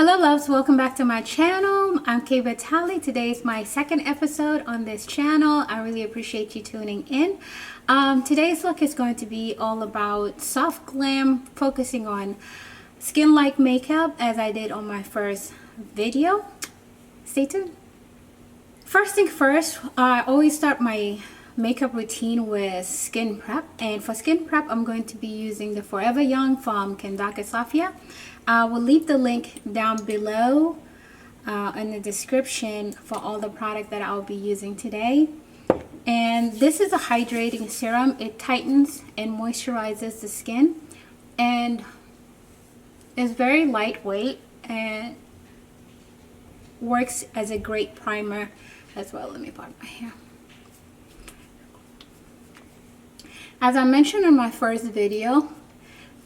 Hello loves, welcome back to my channel. I'm k.batali. Today is my second episode on this channel. I really appreciate you tuning in. Today's look is going to be all about soft glam, focusing on skin-like makeup as I did on my first video. Stay tuned. First thing first, I always start my makeup routine with skin prep, and for skin prep I'm going to be using the Forever Young from k.batali. I will leave the link down below in the description for all the product that I'll be using today. And this is a hydrating serum. It tightens and moisturizes the skin and is very lightweight and works as a great primer as well. Let me part my hair. As I mentioned in my first video,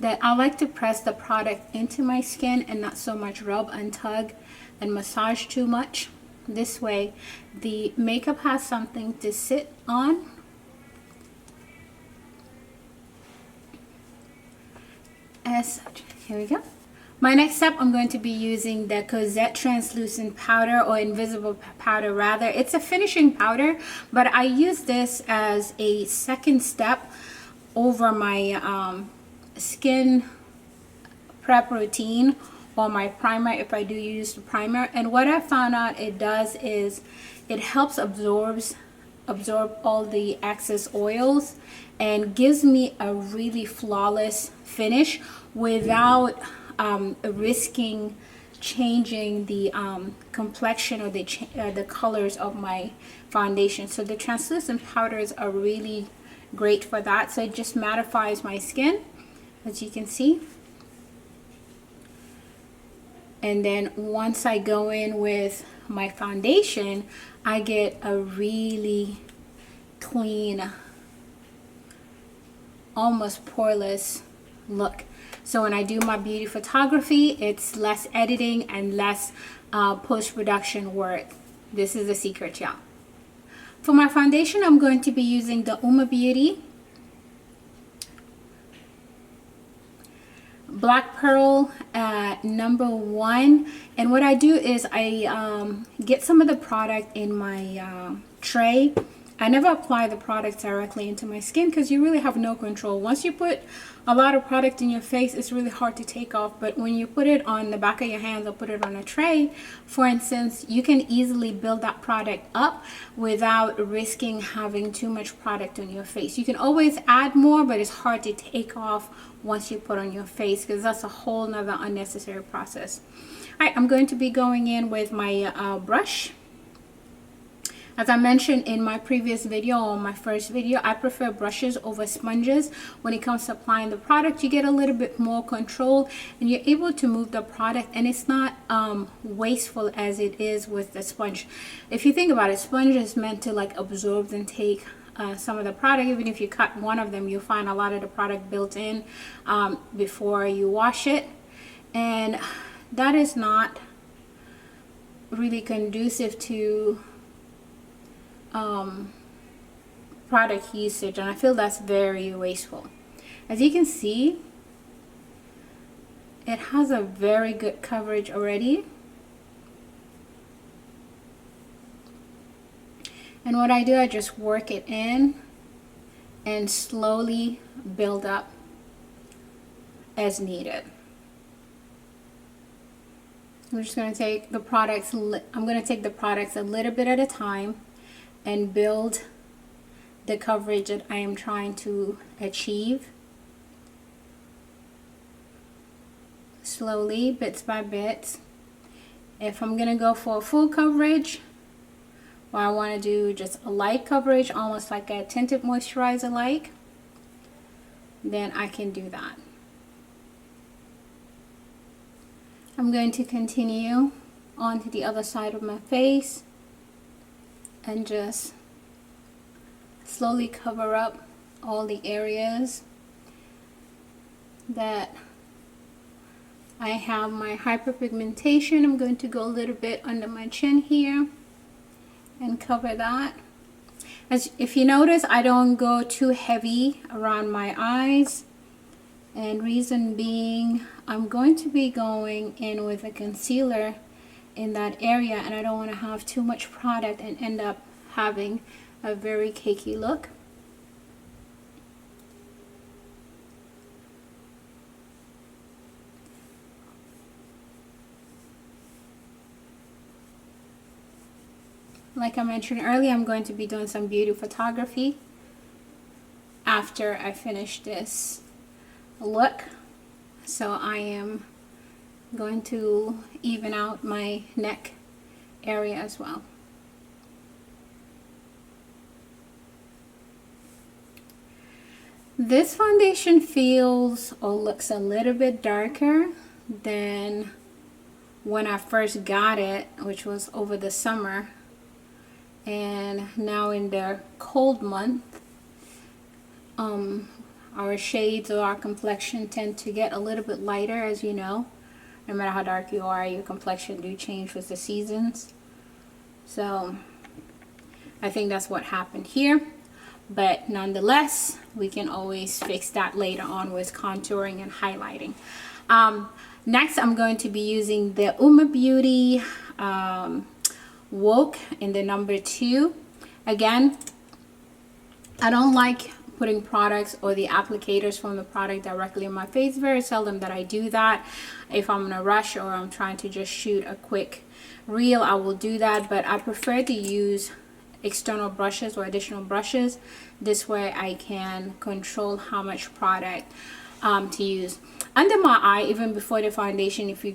that I like to press the product into my skin and not so much rub and tug and massage too much. This way the makeup has something to sit on. As such, here we go. My next step, I'm going to be using the Cosette translucent powder, or invisible powder rather. It's a finishing powder, but I use this as a second step over my skin prep routine or my primer if I do use the primer. And what I found out it does is it helps absorb all the excess oils and gives me a really flawless finish without risking changing the complexion or the colors of my foundation. So the translucent powders are really great for that. So it just mattifies my skin, as you can see. And then once I go in with my foundation, I get a really clean, almost poreless look. So when I do my beauty photography, it's less editing and less post-production work. This is the secret, y'all. For my foundation, I'm going to be using the Uoma Beauty Black Pearl #1. And what I do is I get some of the product in my tray. I never apply the product directly into my skin because you really have no control. Once you put a lot of product in your face, it's really hard to take off. But when you put it on the back of your hands or put it on a tray, for instance, you can easily build that product up without risking having too much product on your face. You can always add more, but it's hard to take off once you put on your face because that's a whole nother unnecessary process. All right, I'm going to be going in with my brush. As I mentioned in my previous video, or my first video, I prefer brushes over sponges. When it comes to applying the product, you get a little bit more control and you're able to move the product, and it's not wasteful as it is with the sponge. If you think about it, sponge is meant to like absorb and take some of the product. Even if you cut one of them, you'll find a lot of the product built in before you wash it, and that is not really conducive to product usage, and I feel that's very wasteful. As you can see, it has a very good coverage already. And what I do, I just work it in and slowly build up as needed. I'm just going to take the products, I'm going to take the products a little bit at a time and build the coverage that I am trying to achieve. Slowly, bits by bits. If I'm gonna go for a full coverage, or I want to do just a light coverage, almost like a tinted moisturizer like, then I can do that. I'm going to continue on to the other side of my face and just slowly cover up all the areas that I have my hyperpigmentation. I'm going to go a little bit under my chin here and cover that. As if you notice, I don't go too heavy around my eyes. And reason being, I'm going to be going in with a concealer in that area, and I don't want to have too much product and end up having a very cakey look. Like I mentioned earlier, I'm going to be doing some beauty photography after I finish this look. So I am going to even out my neck area as well. This foundation feels or looks a little bit darker than when I first got it, which was over the summer. And now in the cold month, our shades or our complexion tend to get a little bit lighter, as you know. No matter how dark you are, your complexion do change with the seasons. So I think that's what happened here. But nonetheless, we can always fix that later on with contouring and highlighting. Next, I'm going to be using the Uoma Beauty Woke in the number 2. Again, I don't like putting products or the applicators from the product directly on my face. Very seldom that I do that. If I'm in a rush or I'm trying to just shoot a quick reel, I will do that, but I prefer to use external brushes or additional brushes. This way I can control how much product to use. Under my eye, even before the foundation, if you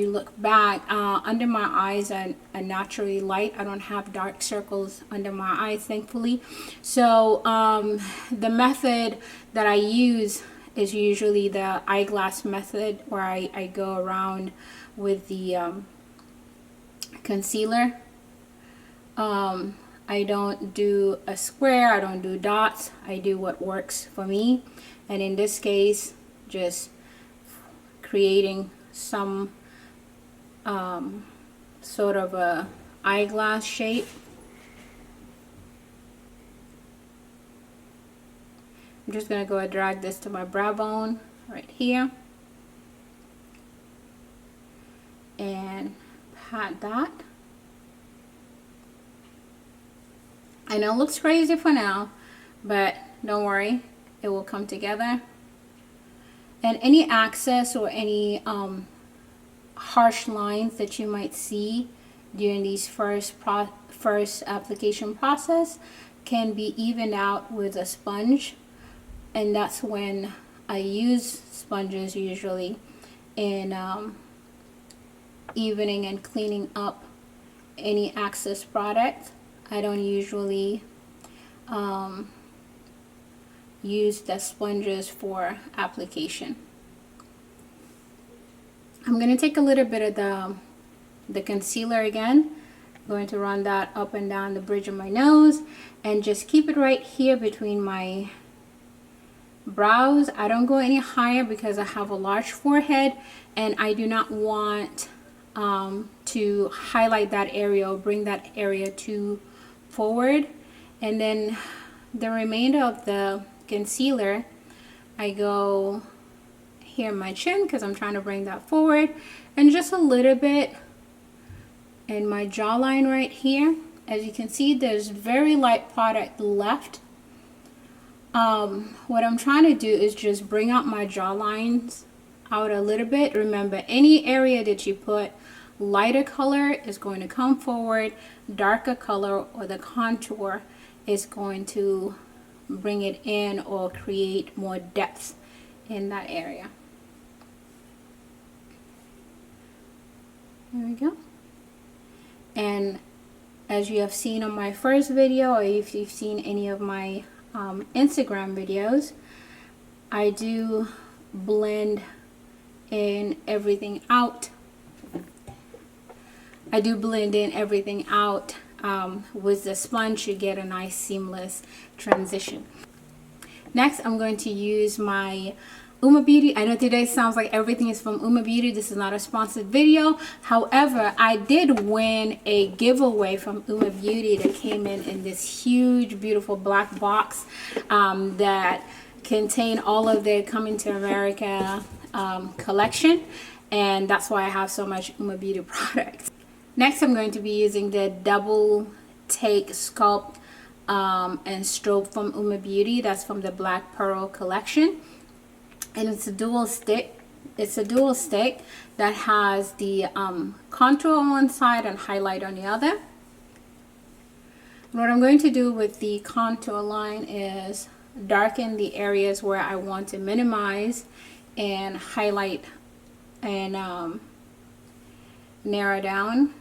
look back, under my eyes are naturally light. I don't have dark circles under my eyes, thankfully. So the method that I use is usually the eyeglass method, where I go around with the concealer. I don't do a square, I don't do dots, I do what works for me. And in this case, just creating some sort of a eyeglass shape. I'm just gonna go and drag this to my brow bone right here and pat that. I know it looks crazy for now, but don't worry, it will come together. And any excess or any harsh lines that you might see during these first application process can be evened out with a sponge. And that's when I use sponges usually in evening and cleaning up any excess product. I don't usually use the sponges for application. I'm going to take a little bit of the concealer again. I'm going to run that up and down the bridge of my nose and just keep it right here between my brows. I don't go any higher because I have a large forehead and I do not want to highlight that area or bring that area too forward. And then the remainder of the concealer, I go here in my chin because I'm trying to bring that forward, and just a little bit in my jawline right here. As you can see, there's very light product left. What I'm trying to do is just bring out my jawlines out a little bit. Remember, any area that you put lighter color is going to come forward, darker color or the contour is going to bring it in or create more depth in that area. There we go. And as you have seen on my first video, or if you've seen any of my Instagram videos, I do blend in everything out. I do blend in everything out with the sponge to get a nice seamless transition. Next, I'm going to use my Uoma Beauty. I know today sounds like everything is from Uoma Beauty. This is not a sponsored video. However, I did win a giveaway from Uoma Beauty that came in this huge, beautiful black box that contain all of the Coming to America collection, and that's why I have so much Uoma Beauty products. Next, I'm going to be using the Double Take Sculpt and Strobe from Uoma Beauty. That's from the Black Pearl collection, and it's a dual stick. It's a dual stick that has the contour on one side and highlight on the other. What I'm going to do with the contour line is darken the areas where I want to minimize and highlight and narrow down.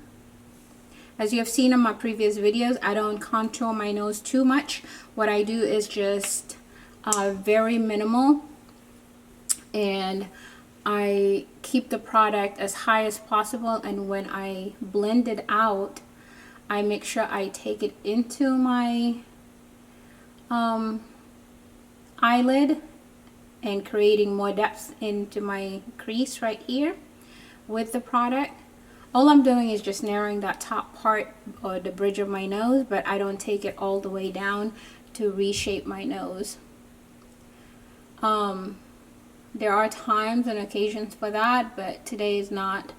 As you have seen in my previous videos, I don't contour my nose too much. What I do is just very minimal, and I keep the product as high as possible, and when I blend it out, I make sure I take it into my eyelid and creating more depth into my crease right here with the product. All I'm doing is just narrowing that top part or the bridge of my nose, but I don't take it all the way down to reshape my nose. There are times and occasions for that, but today is not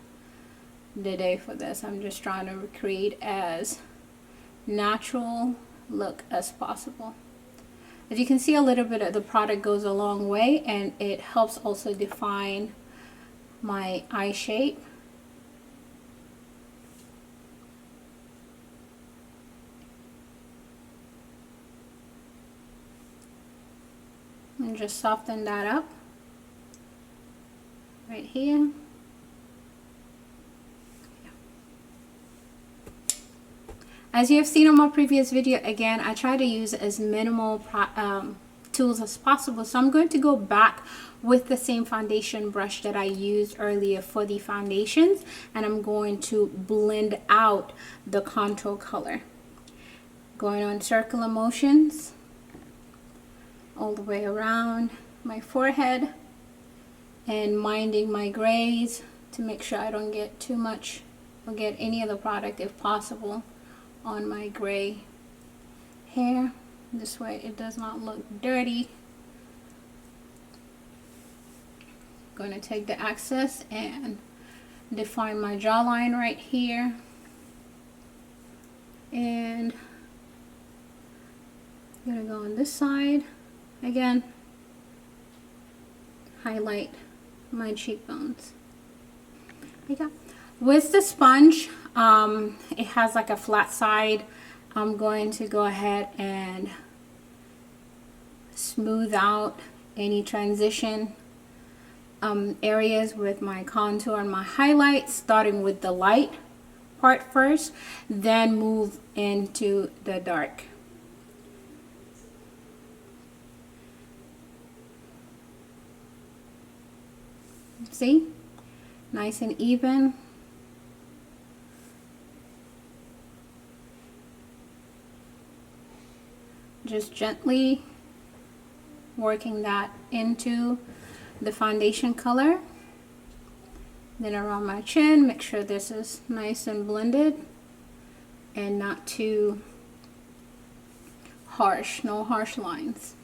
the day for this. I'm just trying to recreate as natural look as possible. As you can see, a little bit of the product goes a long way, and it helps also define my eye shape. And just soften that up right here. As you have seen on my previous video, again, I try to use as minimal tools as possible. So I'm going to go back with the same foundation brush that I used earlier for the foundations, and I'm going to blend out the contour color. Going on circular motions all the way around my forehead and minding my grays to make sure I don't get too much or get any of the product, if possible, on my gray hair. This way it does not look dirty. I'm going to take the excess and define my jawline right here, and I'm going to go on this side again, highlight my cheekbones. Okay. With the sponge, it has like a flat side. I'm going to go ahead and smooth out any transition areas with my contour and my highlight, starting with the light part first, then move into the dark. See? Nice and even. Just gently working that into the foundation color. Then around my chin, make sure this is nice and blended and not too harsh, no harsh lines.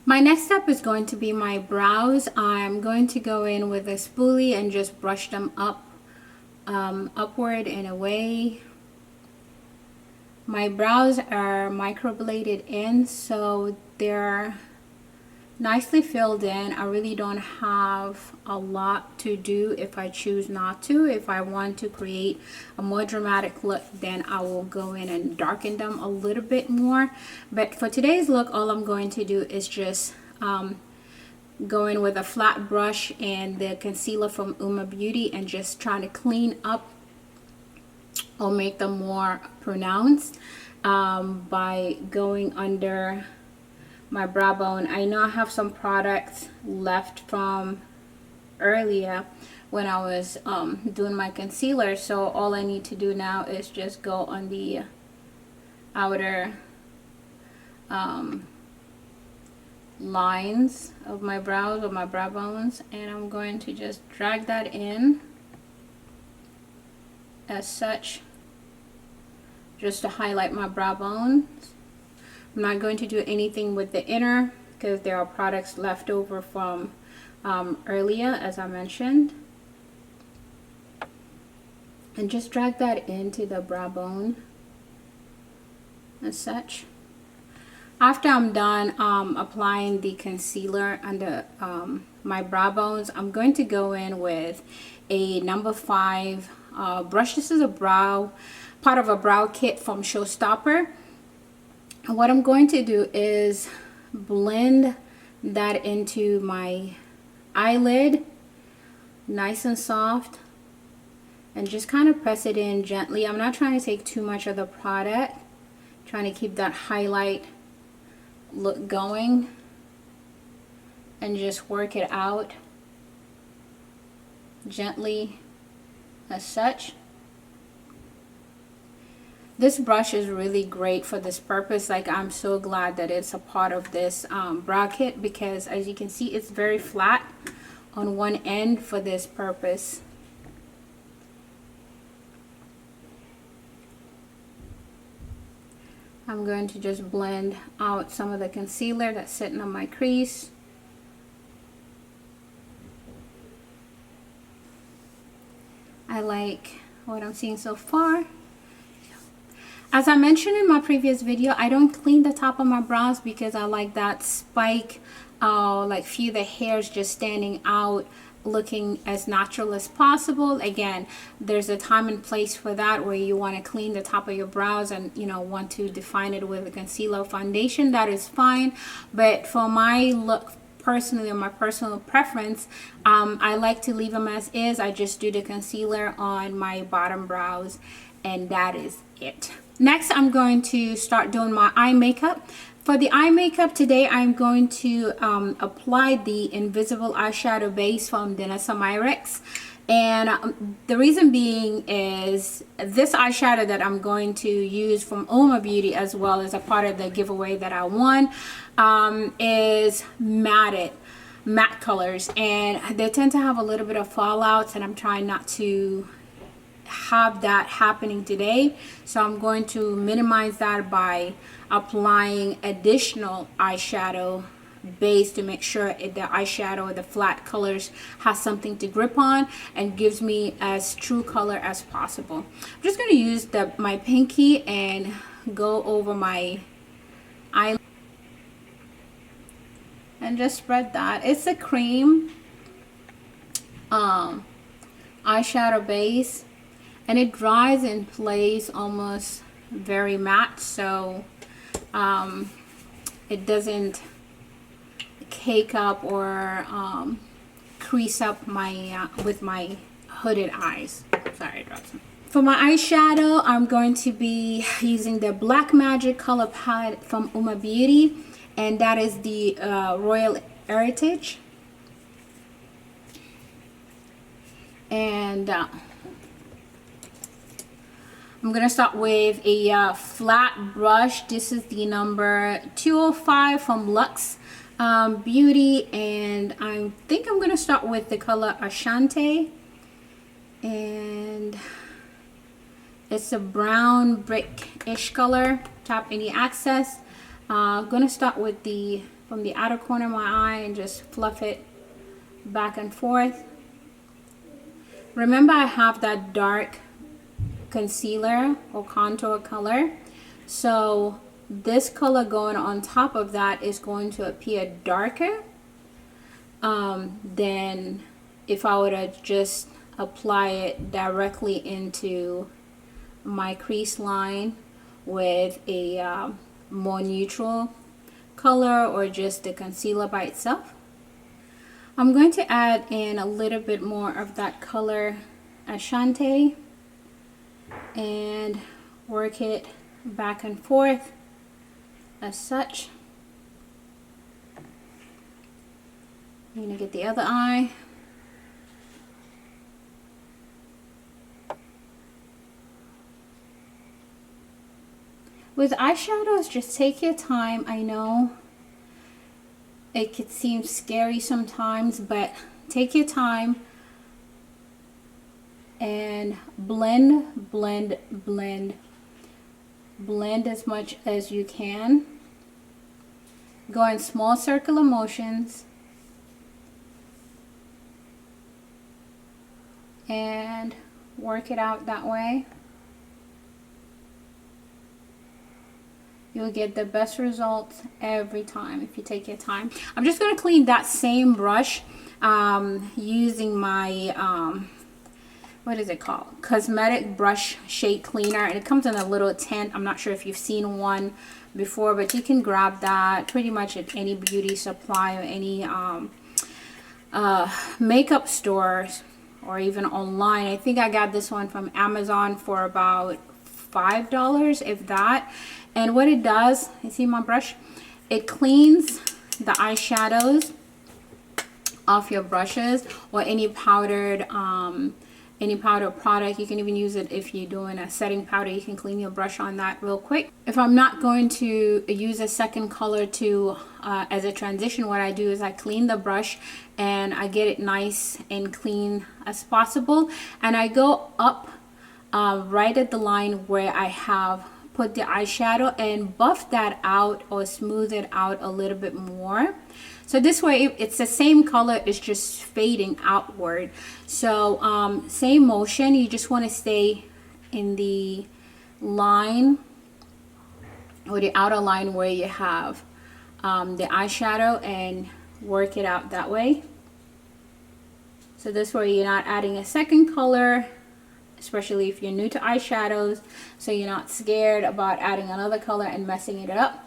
My next step is going to be my brows. I'm going to go in with a spoolie and just brush them up, upward and away. My brows are microbladed in, so they're nicely filled in. I really don't have a lot to do if I choose not to. If I want to create a more dramatic look, then I will go in and darken them a little bit more. But for today's look, all I'm going to do is just go in with a flat brush and the concealer from Uoma Beauty and just trying to clean up or make them more pronounced by going under my brow bone. I know I have some products left from earlier when I was doing my concealer, so all I need to do now is just go on the outer lines of my brows or my brow bones, and I'm going to just drag that in as such, just to highlight my brow bones. I'm not going to do anything with the inner because there are products left over from earlier, as I mentioned. And just drag that into the brow bone as such. After I'm done applying the concealer under my brow bones, I'm going to go in with a number 5 brush. This is a part of a brow kit from Showstopper. And what I'm going to do is blend that into my eyelid, nice and soft, and just kind of press it in gently. I'm not trying to take too much of the product, trying to keep that highlight look going, and just work it out gently as such. This brush is really great for this purpose. Like, I'm so glad that it's a part of this brow kit, because as you can see, it's very flat on one end for this purpose. I'm going to just blend out some of the concealer that's sitting on my crease. I like what I'm seeing so far. As I mentioned in my previous video, I don't clean the top of my brows because I like that spike, like feel the hairs just standing out, looking as natural as possible. Again, there's a time and place for that, where you want to clean the top of your brows and, you know, want to define it with a concealer foundation. That is fine, but for my look personally, or my personal preference, I like to leave them as is. I just do the concealer on my bottom brows, and that is it. Next, I'm going to start doing my eye makeup. For the eye makeup today, I'm going to apply the Invisible Eyeshadow Base from Danessa Myricks. And the reason being is this eyeshadow that I'm going to use from Uoma Beauty, as well as a part of the giveaway that I won, is matte colors. And they tend to have a little bit of fallouts, and I'm trying not to have that happening today, so I'm going to minimize that by applying additional eyeshadow base to make sure the eyeshadow or the flat colors has something to grip on and gives me as true color as possible. I'm just going to use my pinky and go over my eye and just spread that. It's a cream eyeshadow base, and it dries in place almost very matte, so it doesn't cake up or crease up my with my hooded eyes. Sorry, I dropped some. For my eyeshadow, I'm going to be using the Black Magic color palette from Uoma Beauty, and that is the Royal Heir-itage. And I'm going to start with a flat brush. This is the number 205 from Luxe Beauty, and I think I'm going to start with the color Ashanti, and it's a brown brick-ish color. Tap any excess. I'm going to start with from the outer corner of my eye and just fluff it back and forth. Remember, I have that dark concealer or contour color, so this color going on top of that is going to appear darker than if I were to just apply it directly into my crease line with a more neutral color, or just the concealer by itself. I'm going to add in a little bit more of that color Ashanti and work it back and forth as such. I'm going to get the other eye. With eyeshadows, just take your time. I know it could seem scary sometimes, but take your time and blend, blend, blend. Blend as much as you can. Go in small circular motions. And work it out that way. You'll get the best results every time if you take your time. I'm just going to clean that same brush using my what is it called, cosmetic brush shade cleaner, and it comes in a little tint. I'm not sure if you've seen one before, but you can grab that pretty much at any beauty supply or any makeup stores, or even online. I think I got this one from Amazon for about $5, if that. And what it does, you see my brush, it cleans the eyeshadows off your brushes, or any powdered product. You can even use it if you're doing a setting powder. You can clean your brush on that real quick. If I'm not going to use a second color to as a transition, what I do is I clean the brush and I get it nice and clean as possible, and I go up right at the line where I have put the eyeshadow and buff that out or smooth it out a little bit more. So this way it's the same color, it's just fading outward. So same motion, you just want to stay in the line or the outer line where you have the eyeshadow, and work it out that way. So this way you're not adding a second color, especially if you're new to eyeshadows, so you're not scared about adding another color and messing it up.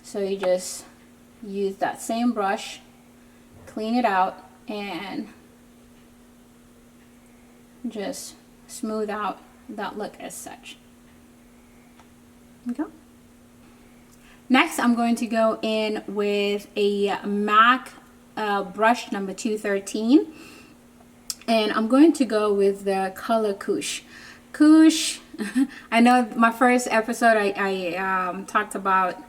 So you just use that same brush, clean it out, and just smooth out that look as such. Okay. Next, I'm going to go in with a MAC brush number 213, and I'm going to go with the color Kush. Kush, I know my first episode I talked about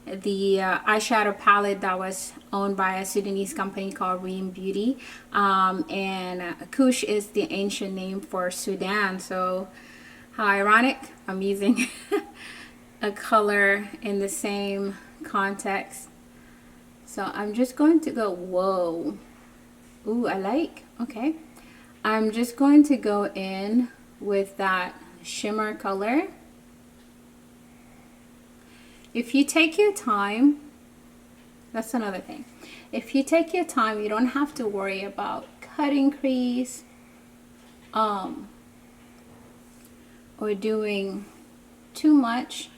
the eyeshadow palette that was owned by a Sudanese company called Reem Beauty, and Kush is the ancient name for Sudan. So how ironic, I'm using a color in the same context. So I'm just going to go, whoa, ooh, I like, okay. I'm just going to go in with that shimmer color. If you take your time, that's another thing. If you take your time, you don't have to worry about cutting crease or doing too much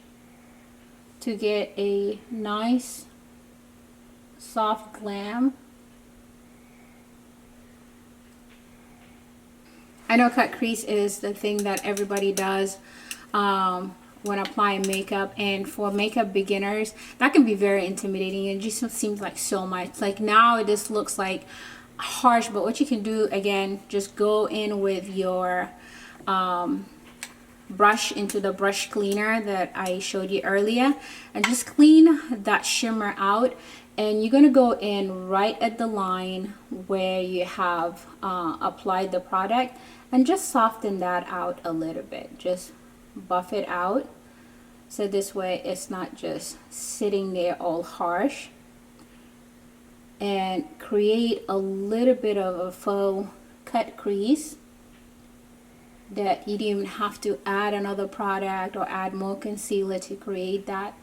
to get a nice soft glam. I know cut crease is the thing that everybody does when applying makeup, and for makeup beginners that can be very intimidating. It just seems like so much. Like now it just looks like harsh, but what you can do, again, just go in with your brush into the brush cleaner that I showed you earlier, and just clean that shimmer out. And you're going to go in right at the line where you have applied the product, and just soften that out a little bit. Just buff it out, so this way it's not just sitting there all harsh, and create a little bit of a faux cut crease that you don't even have to add another product or add more concealer to create that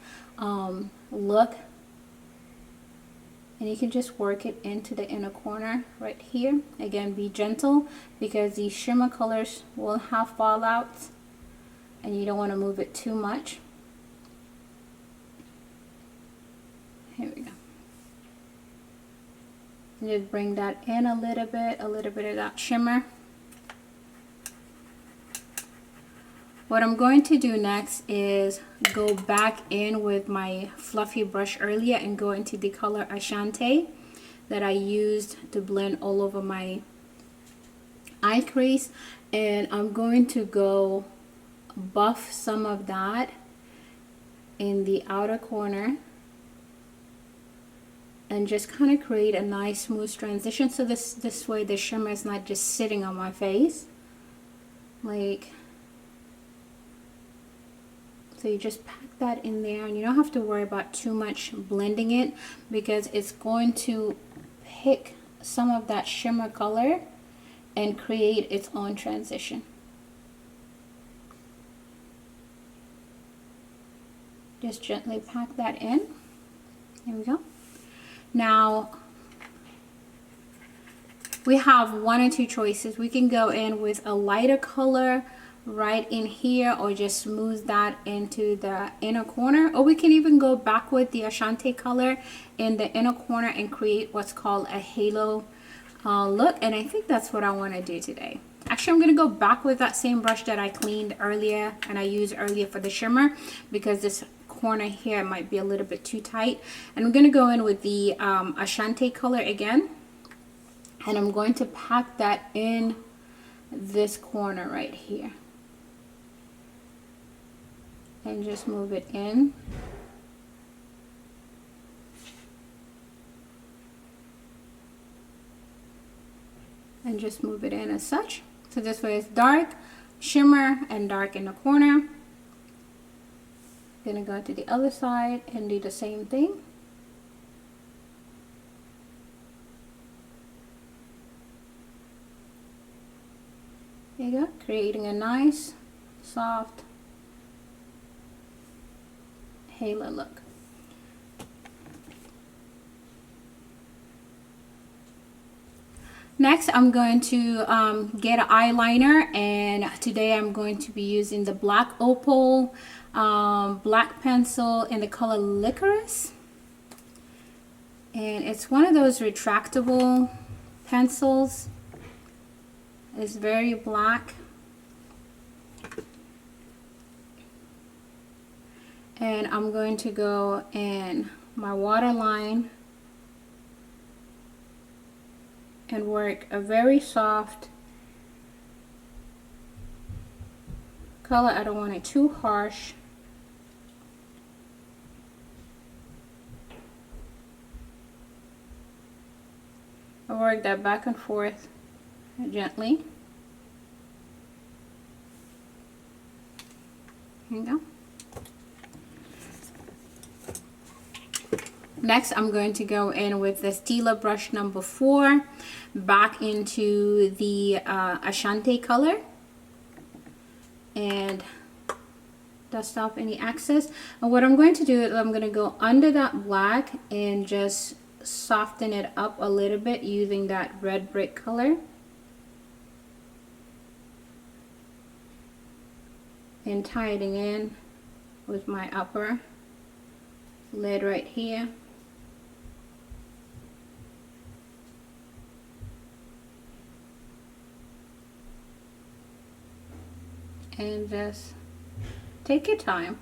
look. And you can just work it into the inner corner right here. Again, be gentle because these shimmer colors will have fallouts and you don't want to move it too much. Here we go. And just bring that in a little bit of that shimmer. What I'm going to do next is go back in with my fluffy brush earlier and go into the color Ashanti that I used to blend all over my eye crease, and I'm going to go buff some of that in the outer corner and just kind of create a nice smooth transition. So this way the shimmer is not just sitting on my face. Like, so you just pack that in there, and you don't have to worry about too much blending it, because it's going to pick some of that shimmer color and create its own transition. Just gently pack that in. There we go. Now we have one or two choices. We can go in with a lighter color right in here, or just smooth that into the inner corner, or we can even go back with the Ashanti color in the inner corner and create what's called a halo look. And I think that's what I want to do today. Actually, I'm going to go back with that same brush that I cleaned earlier and I used earlier for the shimmer, because this corner here might be a little bit too tight. And I'm going to go in with the Ashanti color again, and I'm going to pack that in this corner right here, and just move it in. And just move it in as such. So this way it's dark, shimmer, and dark in the corner. Gonna go to the other side and do the same thing. There you go, creating a nice, soft halo look. Next, I'm going to get an eyeliner, and today I'm going to be using the black opal black pencil in the color Licorice, and it's one of those retractable pencils. It's very black, and I'm going to go in my waterline and work a very soft color. I don't want it too harsh. I work that back and forth gently. There you go. Next, I'm going to go in with the Stila brush number 4 back into the Ashanti color and dust off any excess. And what I'm going to do is I'm going to go under that black and just soften it up a little bit using that red brick color. And tying in with my upper lid right here. And just take your time.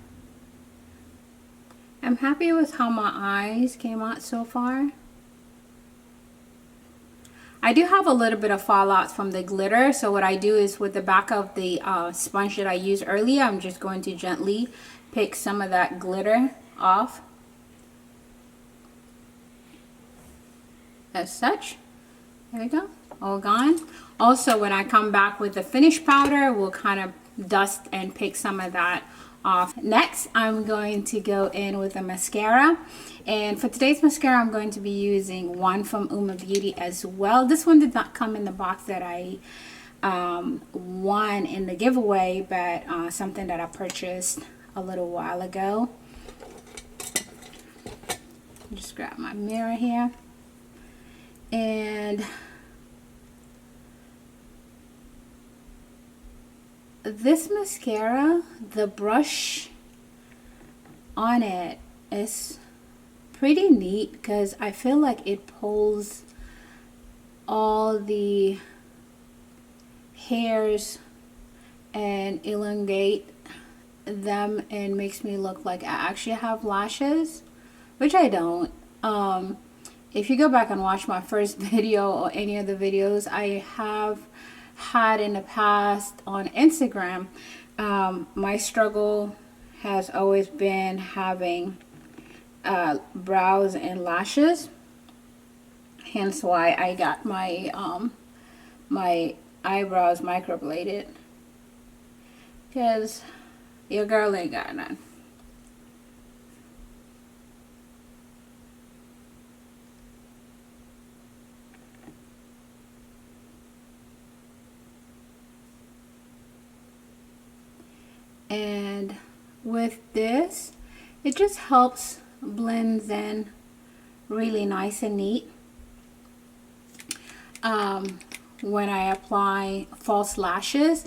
I'm happy with how my eyes came out so far. I do have a little bit of fallout from the glitter, so what I do is with the back of the sponge that I used earlier, I'm just going to gently pick some of that glitter off as such. There we go, all gone. Also, when I come back with the finish powder, we'll kind of dust and pick some of that off. Next, I'm going to go in with a mascara, and for today's mascara I'm going to be using one from Uoma Beauty as well. This one did not come in the box that I won in the giveaway, but something that I purchased a little while ago. Just grab my mirror here, and this mascara, the brush on it is pretty neat because I feel like it pulls all the hairs and elongate them and makes me look like I actually have lashes, which I don't. If you go back and watch my first video or any of the videos I have had in the past on Instagram, my struggle has always been having brows and lashes. hence why I got my my eyebrows microbladed, because your girl ain't got none. And with this, it just helps blends in really nice and neat. When I apply false lashes,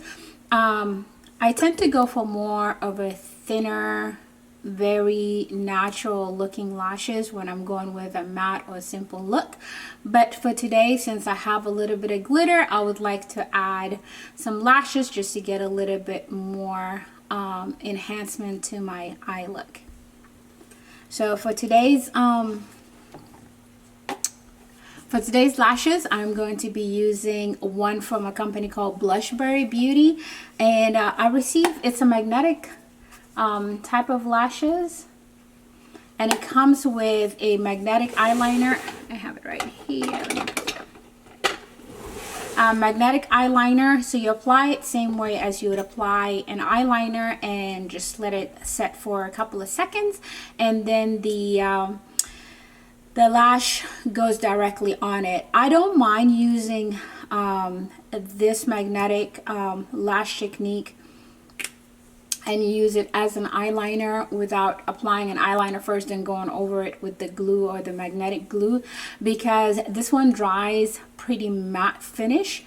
I tend to go for more of a thinner, very natural looking lashes when I'm going with a matte or simple look. But for today, since I have a little bit of glitter, I would like to add some lashes just to get a little bit more enhancement to my eye look. So for today's lashes, I'm going to be using one from a company called Blushberry Beauty, and I received, it's a magnetic type of lashes, and it comes with a magnetic eyeliner. I have it right here. Let me put it up. Magnetic eyeliner, so you apply it same way as you would apply an eyeliner and just let it set for a couple of seconds, and then the lash goes directly on it. I don't mind using this magnetic lash technique and use it as an eyeliner without applying an eyeliner first and going over it with the glue or the magnetic glue, because this one dries pretty matte finish,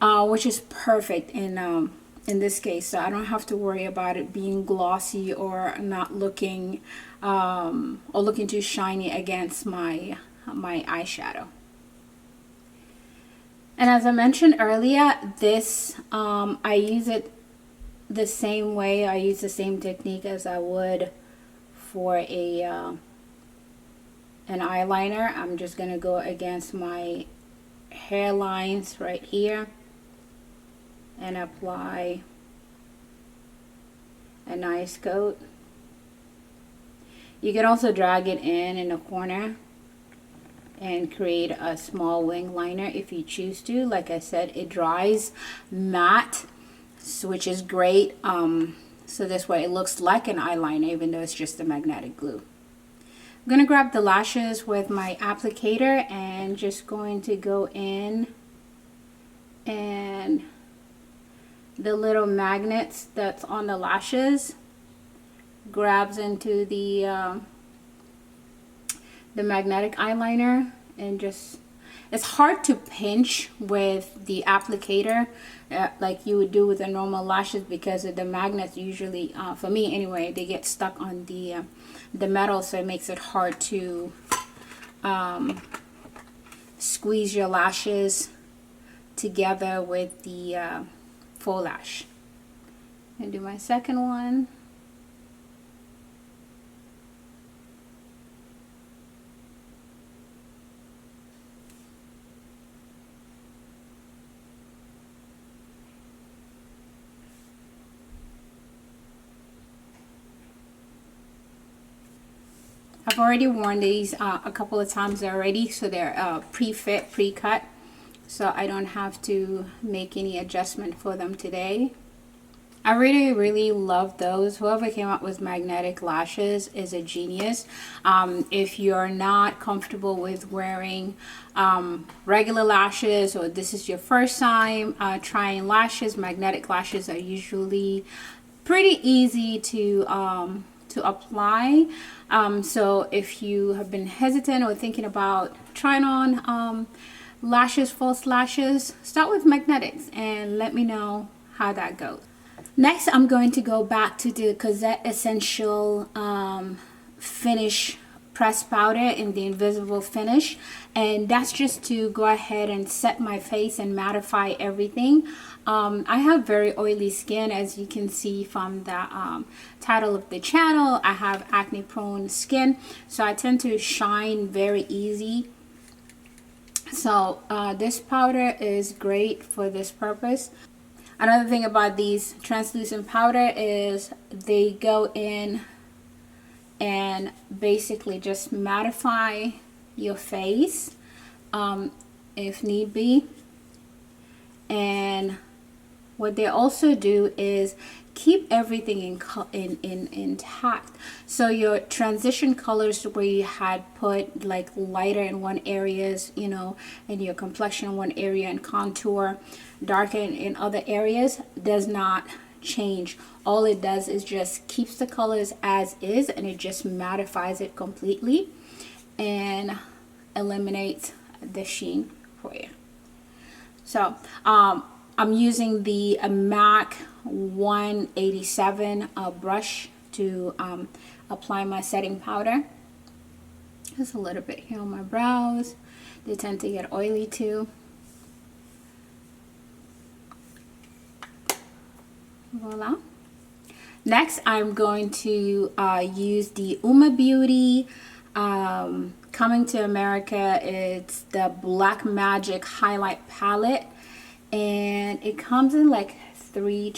which is perfect in this case. So I don't have to worry about it being glossy or not looking or looking too shiny against my eyeshadow. And as I mentioned earlier, this I use it the same way. I use the same technique as I would for a an eyeliner. I'm just gonna go against my hairlines right here and apply a nice coat. You can also drag it in the corner and create a small wing liner if you choose to. Like I said, it dries matte, which is great. So this way it looks like an eyeliner even though it's just a magnetic glue. I'm gonna grab the lashes with my applicator and just going to go in, and the little magnets that's on the lashes grabs into the magnetic eyeliner, and just, it's hard to pinch with the applicator like you would do with the normal lashes, because of the magnets usually, for me anyway, they get stuck on the metal, so it makes it hard to squeeze your lashes together with the faux lash. I'm gonna do my second one. I've already worn these a couple of times already, so they're pre-fit, pre-cut, so I don't have to make any adjustment for them today. I really love those. Whoever came up with magnetic lashes is a genius. If you're not comfortable with wearing regular lashes, or this is your first time trying lashes, magnetic lashes are usually pretty easy to apply. So if you have been hesitant or thinking about trying on lashes, false lashes, start with magnetics and let me know how that goes. Next, I'm going to go back to the Cosette Essential Finish Press Powder in the Invisible Finish, and that's just to go ahead and set my face and mattify everything. I have very oily skin, as you can see from the title of the channel. I have acne prone skin, so I tend to shine very easy. So this powder is great for this purpose. Another thing about these translucent powder is they go in and basically just mattify your face if need be. And what they also do is keep everything in intact. So your transition colors where you had put like lighter in one areas, you know, and your complexion in one area and contour darker in other areas does not change. All it does is just keeps the colors as is, and it just mattifies it completely and eliminates the sheen for you. So I'm using the MAC 187 brush to apply my setting powder. Just a little bit here on my brows. They tend to get oily too. Voila. Next, I'm going to use the Uoma Beauty Coming to America. It's the Black Magic Highlight Palette, and it comes in like 3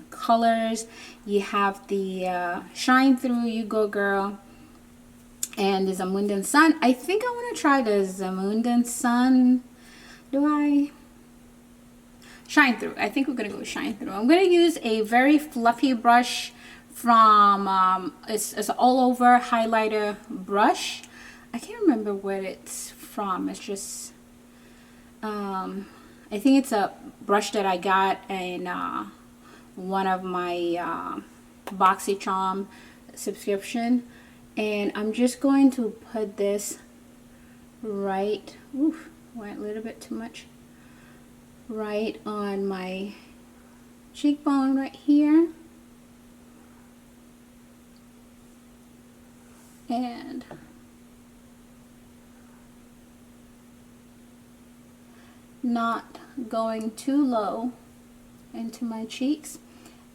colors. You have the Shine Through, You Go Girl, and the Zamundan Sun. I think I want to try the Zamundan Sun. Do I? Shine Through. I think we're going to go Shine Through. I'm going to use a very fluffy brush from, it's an all over highlighter brush. I can't remember where it's from. It's just, I think it's a brush that I got in one of my BoxyCharm subscription. And I'm just going to put this right, oof, went a little bit too much. Right on my cheekbone right here, and not going too low into my cheeks.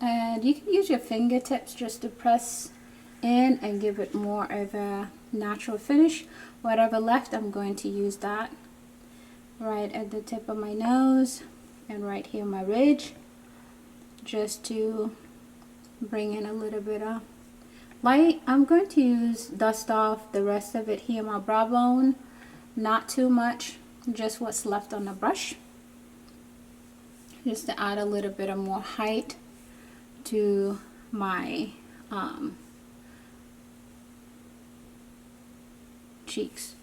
And you can use your fingertips just to press in and give it more of a natural finish. Whatever left, I'm going to use that right at the tip of my nose and right here my ridge, just to bring in a little bit of light. I'm going to dust off the rest of it here, my brow bone, not too much, just what's left on the brush, just to add a little bit of more height to my cheeks.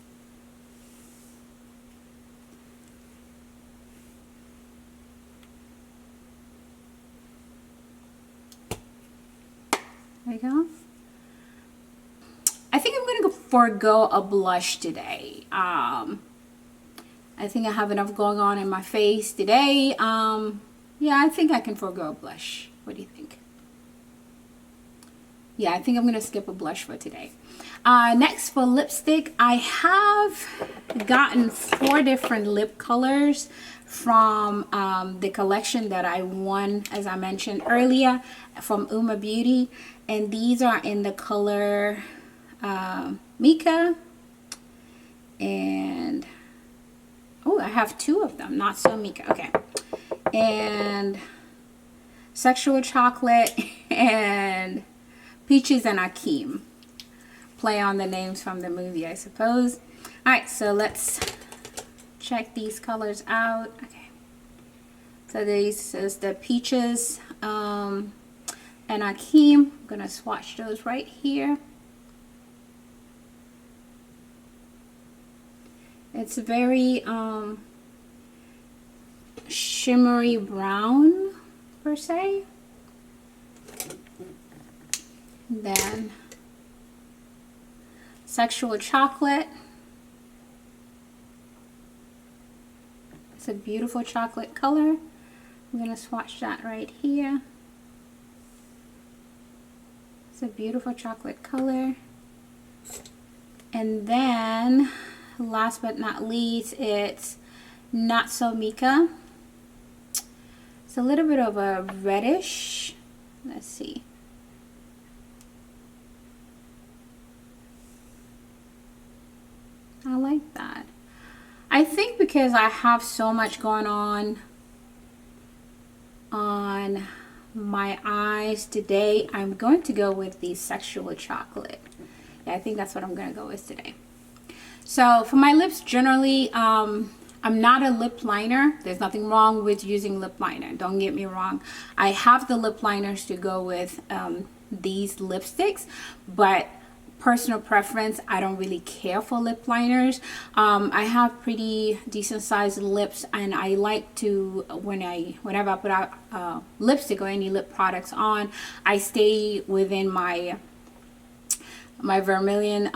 There you go. I think I'm going to forego a blush today. I think I have enough going on in my face today. Yeah, I think I can forego a blush. What do you think? Yeah, I think I'm going to skip a blush for today. Next, for lipstick, I have gotten 4 different lip colors from the collection that I won, as I mentioned earlier, from Uoma Beauty. And these are in the color Mica, and oh, I have 2 of them, not so Mica. Okay, and Sexual Chocolate and Peaches and Akeem. Play on the names from the movie, I suppose. All right, so let's check these colors out. Okay, so this is the Peaches and Akeem. I'm gonna swatch those right here. It's very shimmery brown per se. Then Sexual Chocolate. It's a beautiful chocolate color. I'm gonna swatch that right here. It's a beautiful chocolate color. And then last but not least, it's Not So Mica. It's a little bit of a reddish. Let's see. I like that. I think because I have so much going on my eyes today, I'm going to go with the Sexual Chocolate. Yeah, I think that's what I'm going to go with today. So for my lips, generally, I'm not a lip liner. There's nothing wrong with using lip liner. Don't get me wrong. I have the lip liners to go with these lipsticks, but personal preference, I don't really care for lip liners. I have pretty decent sized lips, and I like to, whenever I put out lipstick or any lip products on, I stay within my vermilion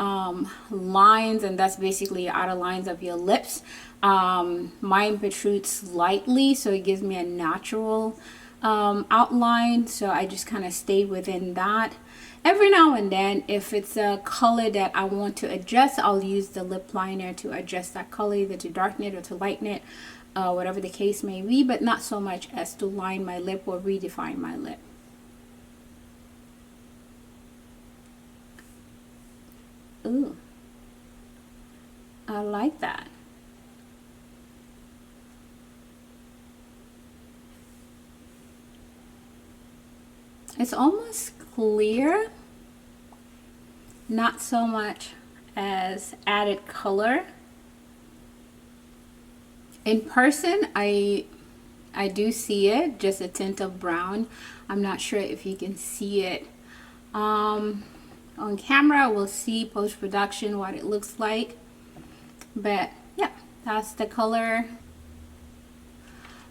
lines, and that's basically outer lines of your lips. Mine protrudes slightly, so it gives me a natural outline, so I just kind of stay within that. Every now and then, if it's a color that I want to adjust, I'll use the lip liner to adjust that color, either to darken it or to lighten it, whatever the case may be, but not so much as to line my lip or redefine my lip. Ooh, I like that. It's almost clear, not so much as added color. In person, I do see it, just a tint of brown. I'm not sure if you can see it. On camera, we'll see post-production what it looks like, but yeah, that's the color.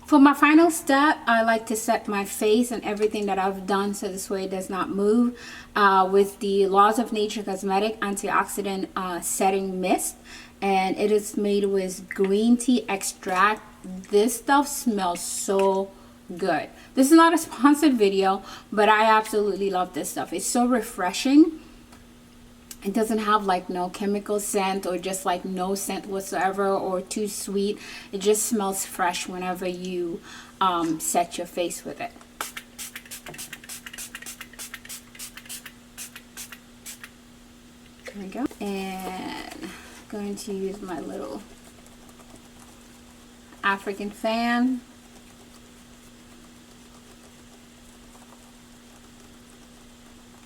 For my final step, I like to set my face and everything that I've done so this way it does not move with the Laws of Nature Cosmetic Antioxidant Setting Mist, and it is made with green tea extract. This stuff smells so good. This is not a sponsored video, but I absolutely love this stuff. It's so refreshing. It doesn't have like no chemical scent or just like no scent whatsoever or too sweet. It just smells fresh whenever you set your face with it. There we go. And I'm going to use my little African fan.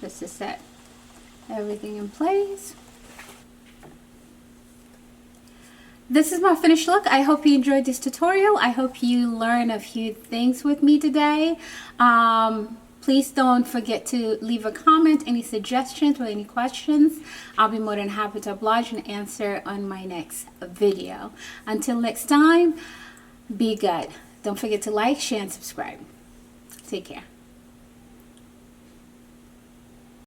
Just to set everything in place. This is my finished look. I hope you enjoyed this tutorial. I hope you learned a few things with me today. Please don't forget to leave a comment, any suggestions or any questions. I'll be more than happy to oblige and answer on my next video. Until next time, be good. Don't forget to like, share, and subscribe. Take care.